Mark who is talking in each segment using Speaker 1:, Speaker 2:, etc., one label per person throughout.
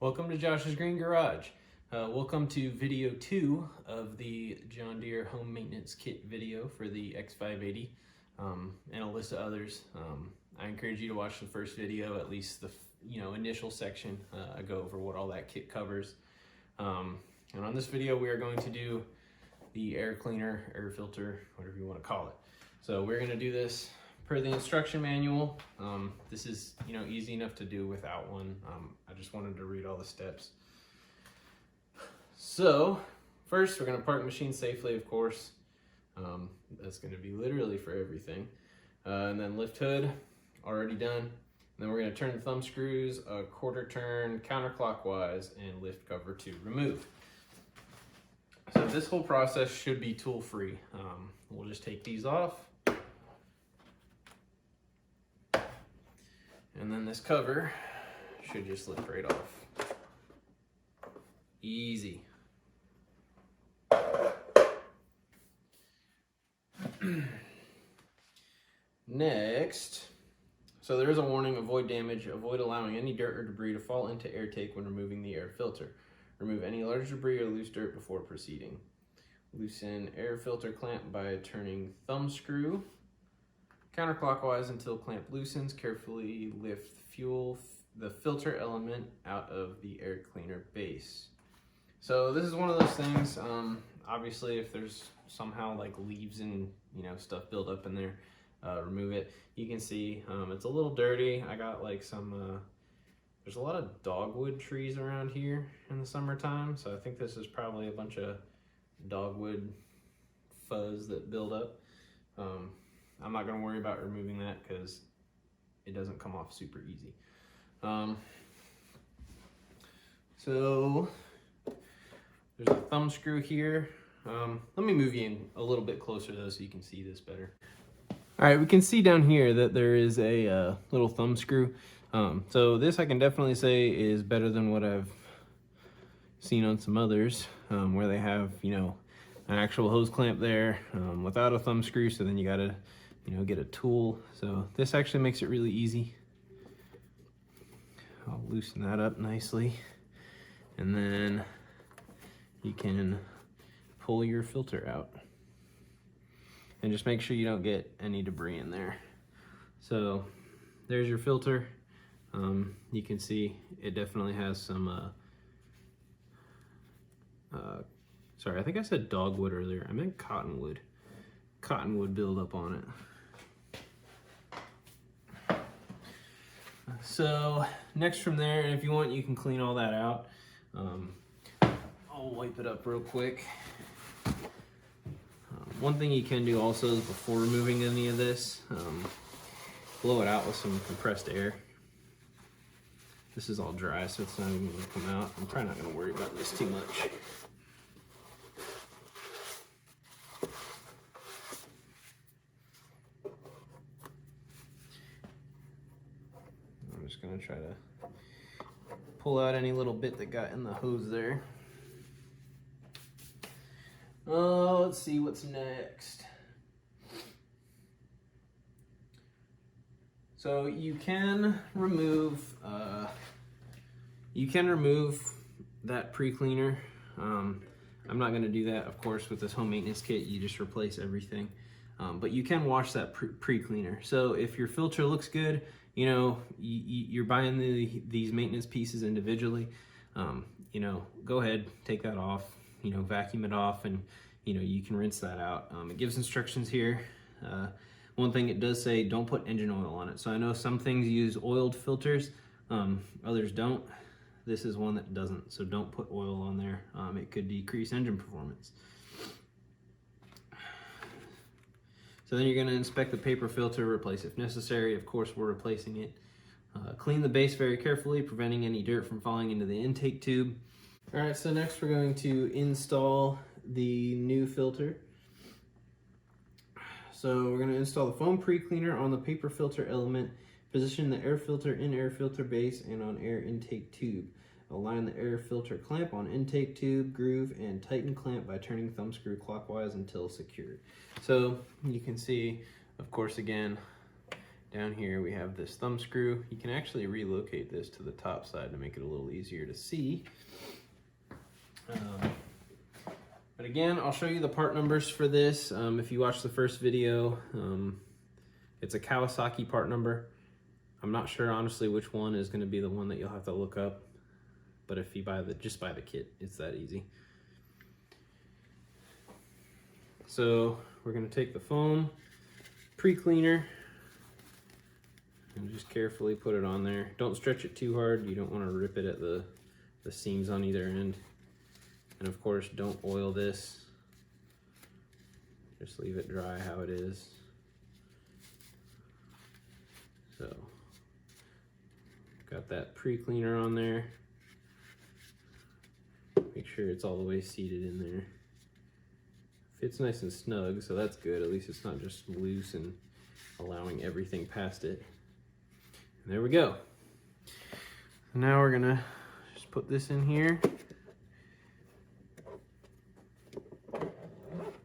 Speaker 1: Welcome to Josh's Green Garage. Welcome to video 2 of the John Deere home maintenance kit video for the X580 and a list of others. I encourage you to watch the first video, at least the initial section. I go over what all that kit covers. And on this video we are going to do the air cleaner, air filter, whatever you want to call it. So we're going to do this per the instruction manual. This is easy enough to do without one. I just wanted to read all the steps. So first we're going to park the machine safely, of course. That's going to be literally for everything. And then lift hood, already done. And then we're going to turn the thumb screws a quarter turn counterclockwise and lift cover to remove. So this whole process should be tool free. We'll just take these off. And then this cover should just lift right off. Easy. Next, so there is a warning: avoid damage, avoid allowing any dirt or debris to fall into air take when removing the air filter. Remove any large debris or loose dirt before proceeding. Loosen air filter clamp by turning thumb screw counterclockwise until clamp loosens. Carefully lift the filter element out of the air cleaner base. So this is one of those things, obviously if there's somehow like leaves and stuff build up in there, remove it. You can see it's a little dirty. I got like some, there's a lot of dogwood trees around here in the summertime, so I think this is probably a bunch of dogwood fuzz that build up. I'm not going to worry about removing that because it doesn't come off super easy. So there's a thumb screw here. Let me move you in a little bit closer though so you can see this better. All right, we can see down here that there is a little thumb screw. So this I can definitely say is better than what I've seen on some others, where they have an actual hose clamp there without a thumb screw. So then you gotta get a tool. So this actually makes it really easy. I'll loosen that up nicely, and then you can pull your filter out and just make sure you don't get any debris in there. So there's your filter. You can see it definitely has some sorry, I think I said dogwood earlier. I meant cottonwood buildup on it. So next from there, and if you want, you can clean all that out. I'll wipe it up real quick. One thing you can do also is, before removing any of this, blow it out with some compressed air. This is all dry, so it's not even going to come out. I'm probably not going to worry about this too much. I'm just going to try to pull out any little bit that got in the hose there. Let's see what's next. So you can remove that pre-cleaner. I'm not going to do that, of course, with this home maintenance kit. You just replace everything. But you can wash that pre-cleaner. So if your filter looks good, you're buying these maintenance pieces individually, go ahead, take that off, vacuum it off, and you can rinse that out. It gives instructions here. One thing it does say, don't put engine oil on it. So I know some things use oiled filters, others don't. This is one that doesn't, so don't put oil on there. It could decrease engine performance. So then you're going to inspect the paper filter, replace if necessary. Of course, we're replacing it. Clean the base very carefully, preventing any dirt from falling into the intake tube. All right, so next we're going to install the new filter. So we're going to install the foam pre-cleaner on the paper filter element. Position the air filter in air filter base and on air intake tube. Align the air filter clamp on intake tube groove and tighten clamp by turning thumb screw clockwise until secured. So you can see, of course, again, Down here we have this thumb screw. You can actually relocate this to the top side to make it a little easier to see. But again, I'll show you the part numbers for this. If you watch the first video, it's a Kawasaki part number. I'm not sure honestly which one is going to be the one that you'll have to look up, but if you just buy the kit, it's that easy. So we're going to take the foam pre-cleaner and just carefully put it on there. Don't stretch it too hard. You don't want to rip it at the seams on either end. And of course, don't oil this. Just leave it dry how it is. So, got that pre-cleaner on there. Make sure it's all the way seated in there. Fits nice and snug, so that's good. At least it's not just loose and allowing everything past it. And there we go. Now we're gonna just put this in here.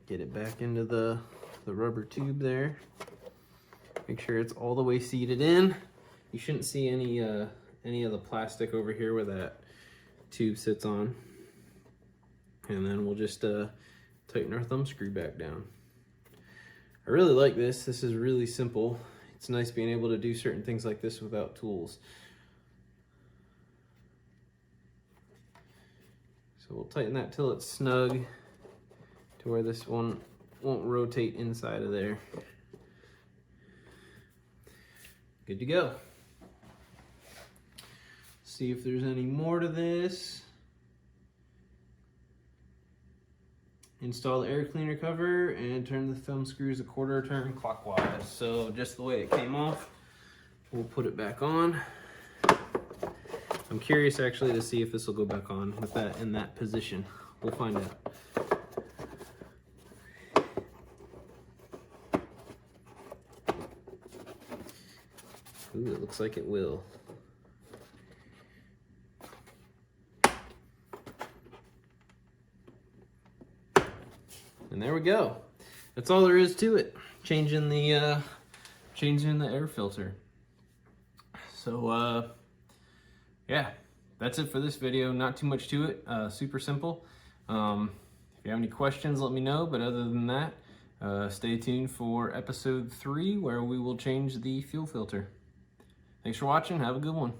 Speaker 1: Get it back into the rubber tube there. Make sure it's all the way seated in. You shouldn't see any of the plastic over here where that tube sits on. And then we'll just tighten our thumb screw back down. I really like this. This is really simple. It's nice being able to do certain things like this without tools. So we'll tighten that till it's snug to where this one won't rotate inside of there. Good to go. See if there's any more to this. Install the air cleaner cover and turn the thumb screws a quarter turn clockwise. So just the way it came off, we'll put it back on. I'm curious actually to see if this will go back on with that in that position. We'll find out. Ooh, it looks like it will. And there we go. That's all there is to it. Changing the air filter. So yeah, that's it for this video. Not too much to it. Super simple. If you have any questions, let me know. But other than that, stay tuned for episode 3 where we will change the fuel filter. Thanks for watching. Have a good one.